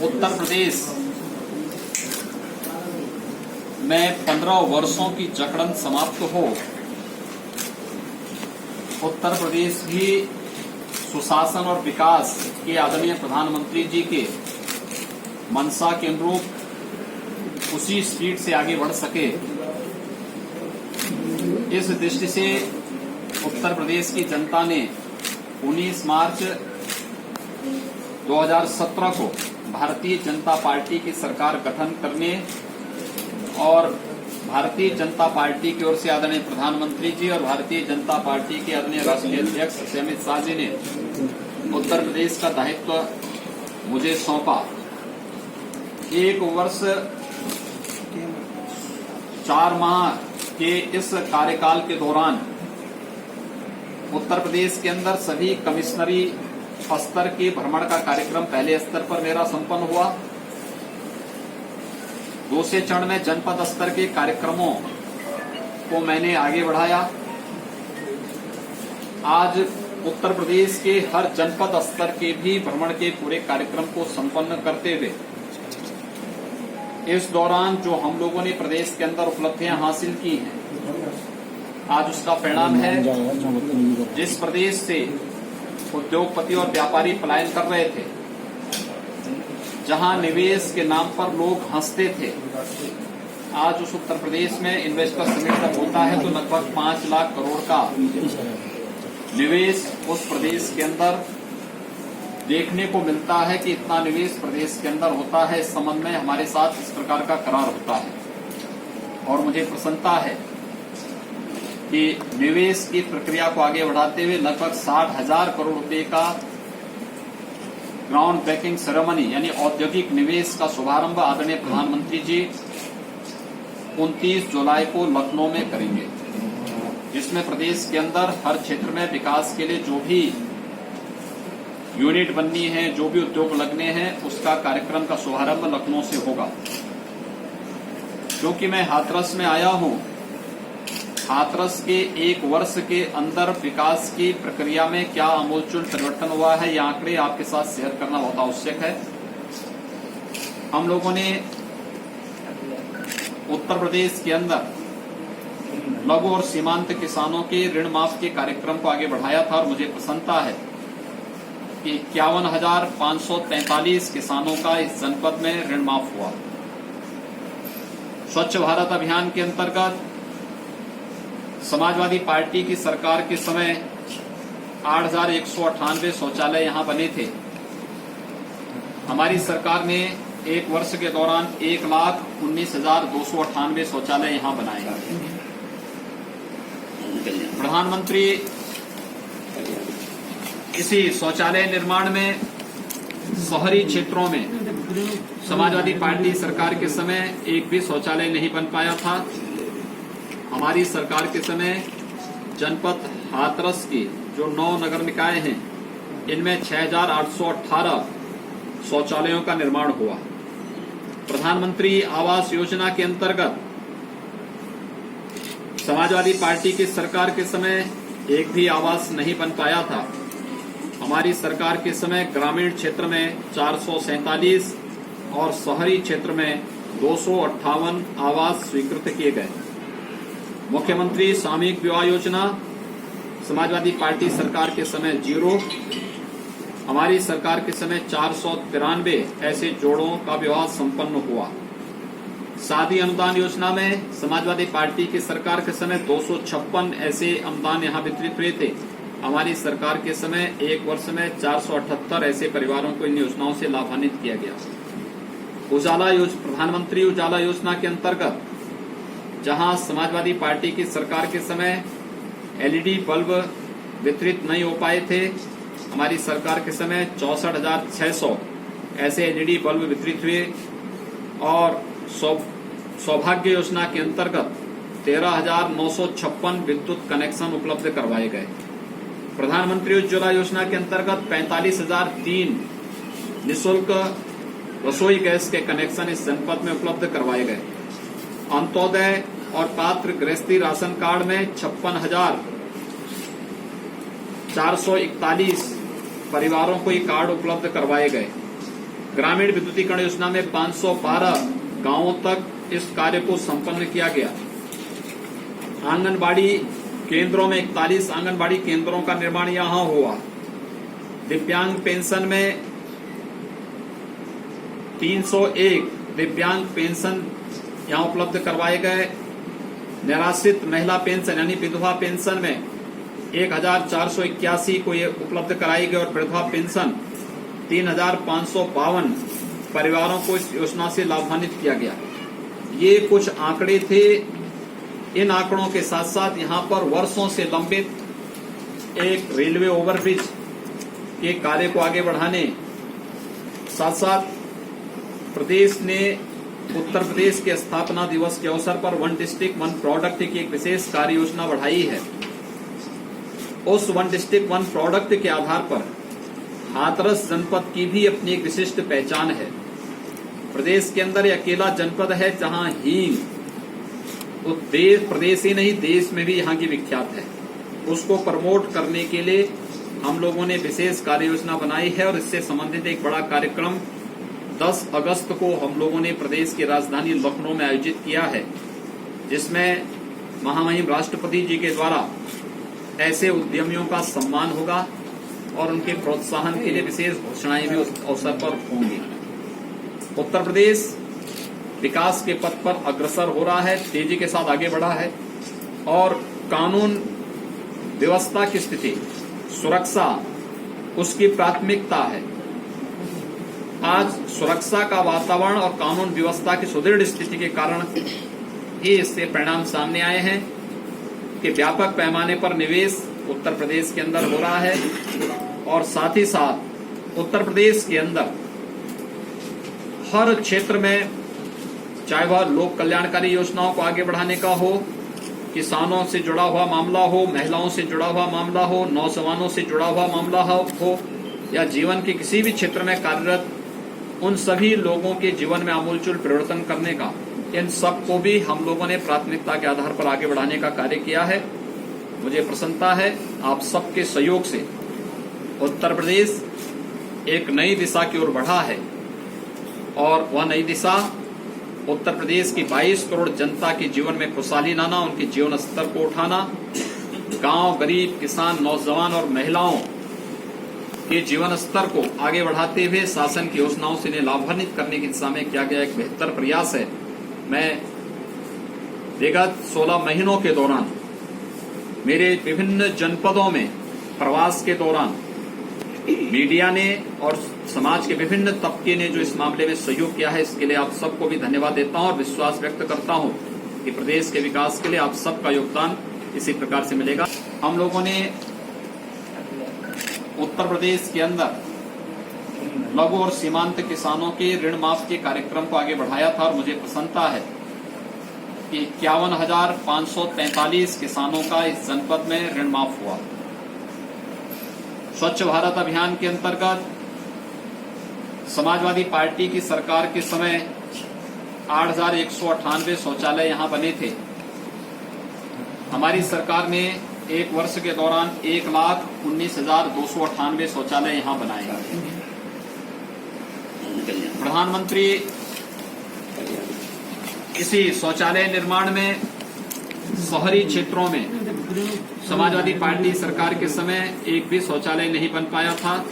उत्तर प्रदेश में 15 वर्षों की जकड़न समाप्त हो, उत्तर प्रदेश भी सुशासन और विकास के आदरणीय प्रधानमंत्री जी के मंशा के अनुरूप उसी स्पीड से आगे बढ़ सके, इस दृष्टि से उत्तर प्रदेश की जनता ने 19 मार्च 2017 को भारतीय जनता पार्टी की सरकार गठन करने और भारतीय जनता पार्टी की ओर से आदरणीय प्रधानमंत्री जी और भारतीय जनता पार्टी के आदरणीय राष्ट्रीय अध्यक्ष अमित शाह जी ने उत्तर प्रदेश का दायित्व मुझे सौंपा। 1 वर्ष 4 माह के इस कार्यकाल के दौरान उत्तर प्रदेश के अंदर सभी कमिश्नरी स्तर के भ्रमण का कार्यक्रम पहले स्तर पर मेरा संपन्न हुआ। दूसरे चरण में जनपद स्तर के कार्यक्रमों को मैंने आगे बढ़ाया। आज उत्तर प्रदेश के हर जनपद स्तर के भी भ्रमण के पूरे कार्यक्रम को संपन्न करते हुए इस दौरान जो हम लोगों ने प्रदेश के अंदर उपलब्धियां हासिल की हैं, आज उसका परिणाम है। जिस प्रदेश से उद्योगपति और व्यापारी पलायन कर रहे थे, जहां निवेश के नाम पर लोग हंसते थे, आज उस उत्तर प्रदेश में इन्वेस्टर समिट जब होता है तो लगभग 5 लाख करोड़ का निवेश उस प्रदेश के अंदर देखने को मिलता है कि इतना निवेश प्रदेश के अंदर होता है। इस संबंध में हमारे साथ इस प्रकार का करार होता है और मुझे प्रसन्नता है कि निवेश की प्रक्रिया को आगे बढ़ाते हुए लगभग 60,000 करोड़ रुपए का ग्राउंड ब्रेकिंग सेरेमनी यानी औद्योगिक निवेश का शुभारंभ आदरणीय प्रधानमंत्री जी 29 जुलाई को लखनऊ में करेंगे, जिसमें प्रदेश के अंदर हर क्षेत्र में विकास के लिए जो भी यूनिट बननी है, जो भी उद्योग लगने हैं, उसका कार्यक्रम का शुभारंभ लखनऊ से होगा। क्योंकि मैं हाथरस में आया हूं, हाथरस के 1 वर्ष के अंदर विकास की प्रक्रिया में क्या आमूलचूल परिवर्तन हुआ है, ये आंकड़े आपके साथ शेयर करना बहुत आवश्यक है। हम लोगों ने उत्तर प्रदेश के अंदर लघु और सीमांत किसानों के ऋण माफ के कार्यक्रम को आगे बढ़ाया था और मुझे प्रसन्नता है कि 51,543 किसानों का इस जनपद में ऋण माफ हुआ। स्वच्छ भारत अभियान के अंतर्गत समाजवादी पार्टी की सरकार के समय 8,198 शौचालय यहां बने थे। हमारी सरकार ने 1 वर्ष के दौरान 1,19,298 शौचालय यहां बनाए। प्रधानमंत्री इसी शौचालय निर्माण में शहरी क्षेत्रों में समाजवादी पार्टी सरकार के समय एक भी शौचालय नहीं बन पाया था। हमारी सरकार के समय जनपद हाथरस की जो 9 नगर निकाय हैं, इनमें 6,818 शौचालयों का निर्माण हुआ। प्रधानमंत्री आवास योजना के अंतर्गत समाजवादी पार्टी की सरकार के समय एक भी आवास नहीं बन पाया था। हमारी सरकार के समय ग्रामीण क्षेत्र में 447 और शहरी क्षेत्र में 258 आवास स्वीकृत किए गए। मुख्यमंत्री सामूहिक विवाह योजना समाजवादी पार्टी सरकार के समय 0, हमारी सरकार के समय 493 ऐसे जोड़ों का विवाह संपन्न हुआ। शादी अनुदान योजना में समाजवादी पार्टी की सरकार के समय 256 ऐसे अनुदान यहां वितरित हुए थे। हमारी सरकार के समय 1 वर्ष में 478 ऐसे परिवारों को इन योजनाओं से लाभान्वित किया गया। प्रधानमंत्री उजाला योजना के अंतर्गत जहां समाजवादी पार्टी की सरकार के समय एलईडी बल्ब वितरित नहीं हो पाए थे, हमारी सरकार के समय 64,600 ऐसे एलईडी बल्ब वितरित हुए और सौभाग्य योजना के अंतर्गत 13,956 विद्युत कनेक्शन उपलब्ध करवाए गए। प्रधानमंत्री उज्ज्वला योजना के अंतर्गत 45,003 निःशुल्क रसोई गैस के कनेक्शन इस जनपद में उपलब्ध करवाए गए। अंत्योदय और पात्र गृहस्थी राशन कार्ड में 56,441 परिवारों को ये कार्ड उपलब्ध करवाए गए। ग्रामीण विद्युतीकरण योजना में 512 गांवों तक इस कार्य को संपन्न किया गया। आंगनबाड़ी केंद्रों में 41 आंगनबाड़ी केंद्रों का निर्माण यहां हुआ। दिव्यांग पेंशन में 301 दिव्यांग पेंशन यहां उपलब्ध करवाए गए। निराश्रित महिला पेंशन यानी विधवा पेंशन में 1481 को ये उपलब्ध कराई गई और विधवा पेंशन 3552 परिवारों को इस योजना से लाभान्वित किया गया। ये कुछ आंकड़े थे। इन आंकड़ों के साथ साथ यहाँ पर वर्षों से लंबित एक रेलवे ओवरब्रिज के कार्य को आगे बढ़ाने, साथ साथ प्रदेश ने उत्तर प्रदेश के स्थापना दिवस के अवसर पर 1 डिस्ट्रिक्ट 1 प्रोडक्ट की एक विशेष कार्य योजना बढ़ाई है। उस 1 डिस्ट्रिक्ट 1 प्रोडक्ट के आधार पर हाथरस जनपद की भी अपनी एक विशिष्ट पहचान है। प्रदेश के अंदर अकेला जनपद है जहां हींग प्रदेश ही नहीं देश में भी यहाँ की विख्यात है। उसको प्रमोट करने के लिए हम लोगों ने विशेष कार्य योजना बनाई है और इससे संबंधित एक बड़ा कार्यक्रम 10 अगस्त को हम लोगों ने प्रदेश की राजधानी लखनऊ में आयोजित किया है, जिसमें महामहिम राष्ट्रपति जी के द्वारा ऐसे उद्यमियों का सम्मान होगा और उनके प्रोत्साहन के लिए विशेष घोषणाएं भी उस अवसर पर होंगी। उत्तर प्रदेश विकास के पथ पर अग्रसर हो रहा है, तेजी के साथ आगे बढ़ा है और कानून व्यवस्था की स्थिति, सुरक्षा उसकी प्राथमिकता है। आज सुरक्षा का वातावरण और कानून व्यवस्था की सुदृढ़ स्थिति के कारण ही इससे परिणाम सामने आए हैं कि व्यापक पैमाने पर निवेश उत्तर प्रदेश के अंदर हो रहा है और साथ ही साथ उत्तर प्रदेश के अंदर हर क्षेत्र में, चाहे वह लोक कल्याणकारी योजनाओं को आगे बढ़ाने का हो, किसानों से जुड़ा हुआ मामला हो, महिलाओं से जुड़ा हुआ मामला हो, नौजवानों से जुड़ा हुआ मामला हो या जीवन के किसी भी क्षेत्र में कार्यरत उन सभी लोगों के जीवन में आमूलचूल परिवर्तन करने का, इन सब को भी हम लोगों ने प्राथमिकता के आधार पर आगे बढ़ाने का कार्य किया है। मुझे प्रसन्नता है आप सबके सहयोग से उत्तर प्रदेश एक नई दिशा की ओर बढ़ा है और वह नई दिशा उत्तर प्रदेश की 22 करोड़ जनता के जीवन में खुशहाली लाना, उनके जीवन स्तर को उठाना, गांव, गरीब, किसान, नौजवान और महिलाओं के जीवन स्तर को आगे बढ़ाते हुए शासन की योजनाओं से इन्हें लाभान्वित करने की दिशा में किया गया एक बेहतर प्रयास है। मैं विगत 16 महीनों के दौरान मेरे विभिन्न जनपदों में प्रवास के दौरान मीडिया ने और समाज के विभिन्न तबके ने जो इस मामले में सहयोग किया है, इसके लिए आप सबको भी धन्यवाद देता हूं और विश्वास व्यक्त करता हूं कि प्रदेश के विकास के लिए आप सबका योगदान इसी प्रकार से मिलेगा। हम लोगों ने उत्तर प्रदेश के अंदर लघु और सीमांत किसानों के ऋण माफ के कार्यक्रम को आगे बढ़ाया था और मुझे प्रसन्नता है कि 51,543 किसानों का इस जनपद में ऋण माफ हुआ। स्वच्छ भारत अभियान के अंतर्गत समाजवादी पार्टी की सरकार के समय 8,198 शौचालय यहां बने थे। हमारी सरकार ने एक वर्ष के दौरान 1,19,298 शौचालय यहां बनाए। प्रधानमंत्री इसी शौचालय निर्माण में शहरी क्षेत्रों में समाजवादी पार्टी सरकार के समय एक भी शौचालय नहीं बन पाया था।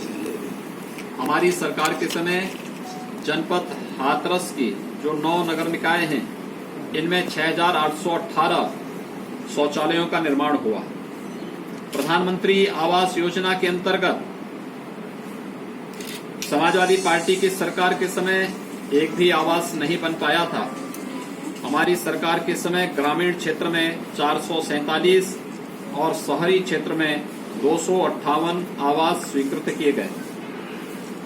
हमारी सरकार के समय जनपद हाथरस की जो 9 नगर निकाय हैं, इनमें 6,818 शौचालयों का निर्माण हुआ। प्रधानमंत्री आवास योजना के अंतर्गत समाजवादी पार्टी की सरकार के समय एक भी आवास नहीं बन पाया था। हमारी सरकार के समय ग्रामीण क्षेत्र में 447 और शहरी क्षेत्र में 258 आवास स्वीकृत किए गए।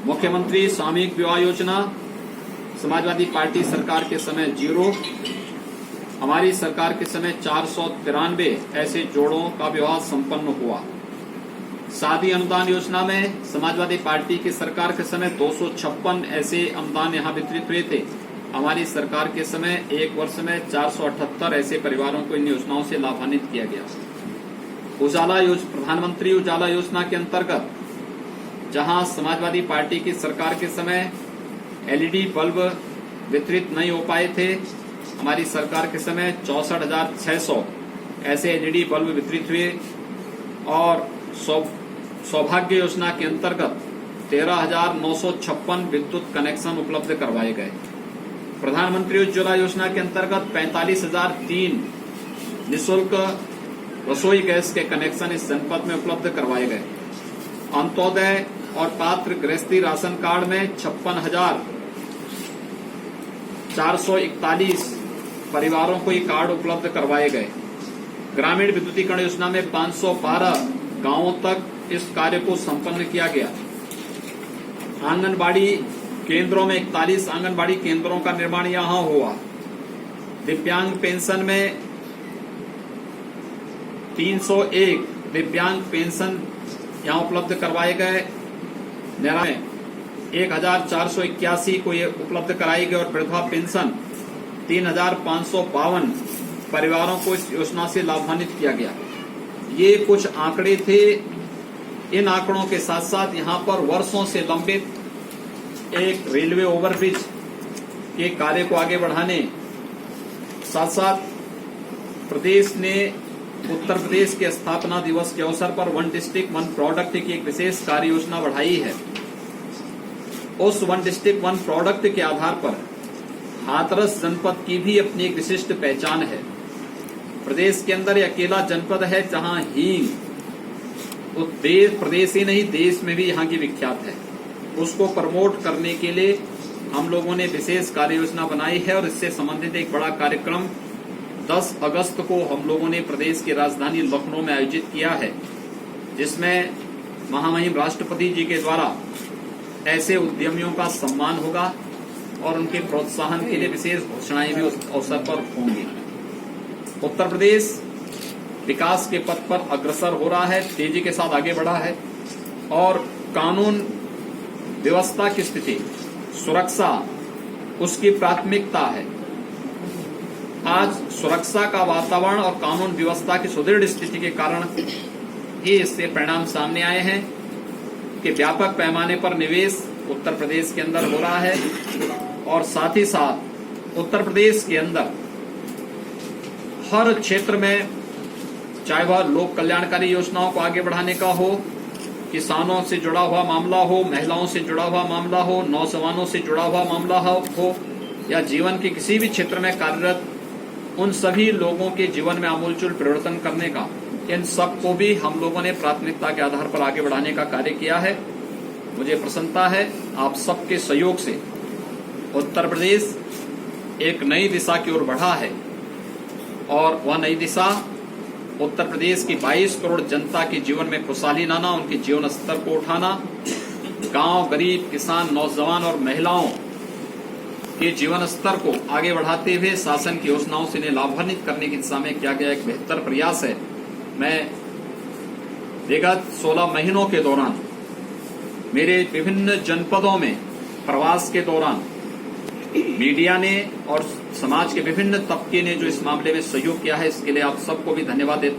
मुख्यमंत्री सामूहिक विवाह योजना समाजवादी पार्टी सरकार के समय 0, हमारी सरकार के समय 493 ऐसे जोड़ों का विवाह संपन्न हुआ। शादी अनुदान योजना में समाजवादी पार्टी की सरकार के समय 256 ऐसे अनुदान यहां वितरित हुए थे। हमारी सरकार के समय एक वर्ष में 478 ऐसे परिवारों को इन योजनाओं से लाभान्वित किया गया। प्रधानमंत्री उजाला योजना के अंतर्गत जहां समाजवादी पार्टी की सरकार के समय एलईडी बल्ब वितरित नहीं हो पाए थे। हमारी सरकार के समय 64,600 ऐसे एलईडी बल्ब वितरित हुए और सौभाग्य योजना के अंतर्गत 13,956 विद्युत कनेक्शन उपलब्ध करवाए गए। प्रधानमंत्री उज्ज्वला योजना के अंतर्गत 45,003 निःशुल्क रसोई गैस के कनेक्शन इस जनपद में उपलब्ध करवाए गए। अंत्योदय और पात्र गृहस्थी राशन कार्ड में 56,441 परिवारों को ये कार्ड उपलब्ध करवाए गए। ग्रामीण विद्युतीकरण योजना में 512 गांवों तक इस कार्य को संपन्न किया गया। आंगनबाड़ी केंद्रों में 41 आंगनबाड़ी केंद्रों का निर्माण यहां हुआ। दिव्यांग पेंशन में 301 दिव्यांग पेंशन यहां उपलब्ध करवाए गए। 1,481 को ये उपलब्ध कराई गई और विधवा पेंशन 3,552 परिवारों को इस योजना से लाभान्वित किया गया। ये कुछ आंकड़े थे। इन आंकड़ों के साथ साथ यहाँ पर वर्षों से लंबित एक रेलवे ओवरब्रिज के कार्य को आगे बढ़ाने, साथ साथ प्रदेश ने उत्तर प्रदेश के स्थापना दिवस के अवसर पर 1 डिस्ट्रिक्ट 1 प्रोडक्ट की एक विशेष कार्य योजना बढ़ाई है। उस 1 डिस्ट्रिक्ट 1 प्रोडक्ट के आधार पर हाथरस जनपद की भी अपनी एक विशिष्ट पहचान है। प्रदेश के अंदर अकेला जनपद है जहां हींग प्रदेश ही नहीं देश में भी यहाँ की विख्यात है। उसको प्रमोट करने के लिए हम लोगों ने विशेष कार्य योजना बनाई है और इससे संबंधित एक बड़ा कार्यक्रम 10 अगस्त को हम लोगों ने प्रदेश की राजधानी लखनऊ में आयोजित किया है, जिसमें महामहिम राष्ट्रपति जी के द्वारा ऐसे उद्यमियों का सम्मान होगा और उनके प्रोत्साहन के लिए विशेष घोषणाएं भी उस अवसर पर होंगी। उत्तर प्रदेश विकास के पथ पर अग्रसर हो रहा है, तेजी के साथ आगे बढ़ा है और कानून व्यवस्था की स्थिति, सुरक्षा उसकी प्राथमिकता है। आज सुरक्षा का वातावरण और कानून व्यवस्था की सुदृढ़ स्थिति के कारण ही इससे परिणाम सामने आए हैं कि व्यापक पैमाने पर निवेश उत्तर प्रदेश के अंदर हो रहा है और साथ ही साथ उत्तर प्रदेश के अंदर हर क्षेत्र में, चाहे वह लोक कल्याणकारी योजनाओं को आगे बढ़ाने का हो, किसानों से जुड़ा हुआ मामला हो, महिलाओं से जुड़ा हुआ मामला हो, नौजवानों से जुड़ा हुआ मामला हो या जीवन के किसी भी क्षेत्र में कार्यरत उन सभी लोगों के जीवन में आमूलचूल परिवर्तन करने का, इन सब को भी हम लोगों ने प्राथमिकता के आधार पर आगे बढ़ाने का कार्य किया है। मुझे प्रसन्नता है आप सबके सहयोग से उत्तर प्रदेश एक नई दिशा की ओर बढ़ा है और वह नई दिशा उत्तर प्रदेश की 22 करोड़ जनता के जीवन में खुशहाली लाना, उनके जीवन स्तर को उठाना, गांव, गरीब, किसान, नौजवान और महिलाओं के जीवन स्तर को आगे बढ़ाते हुए शासन की योजनाओं से इन्हें लाभान्वित करने की दिशा में किया गया एक बेहतर प्रयास है। मैं विगत 16 महीनों के दौरान मेरे विभिन्न जनपदों में प्रवास के दौरान मीडिया ने और समाज के विभिन्न तबके ने जो इस मामले में सहयोग किया है, इसके लिए आप सबको भी धन्यवाद देता हूं।